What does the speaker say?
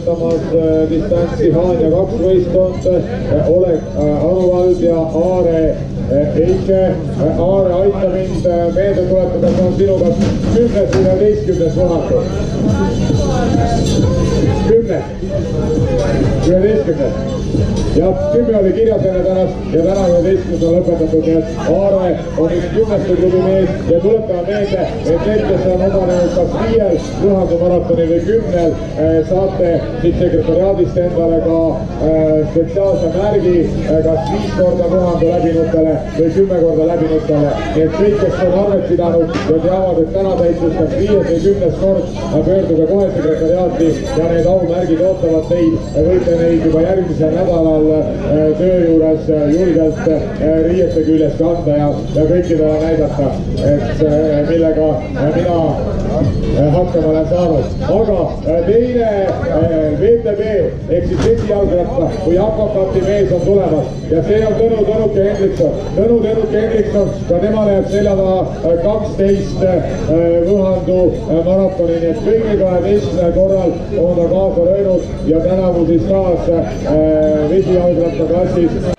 ületamas distantsi Haanja 2 võistkond, Oleg Aruvald ja Aare Eike. Aare, aita mind meelde tuletada, see on sinuga 10. või 11. võhatu. 10. 11. ja 10 oli kirjas enne tänast ja täna 11 on lõpetatud, nii et Aare on üks 10. klubi mees ja tuletame meelde, et need, kes on osalenud kas 5 võhandumaratonil või 10, saate siit sekretariaadist endale ka spetsiaalse märgi kas 5 korda võhandu läbinutele või 10 korda läbinutele. Nii et kõik, kes on arvet pidanud ja teavad, et täna täitus kas 5 või 10 kord, pöörduge kohe sekretariaati ja need aumärgid ootavad teid. Võite neid juba järgmisel nädalal töö juures julgelt riiete küljes kanda ja kõikidele näidata, et millega mina hakkama olen saanud. Aga teine VTB ehk siis vesijalgratta või akvapati mees on tulemas ja see on Tõnuke Hendrikson. Tõnuke Hendrikson, ka tema läheb selja taha 12 võhandu maratoni, nii et kõigil 12 korral on ta kaasa löönud ja tänavu siis taas vesijalgratta klassis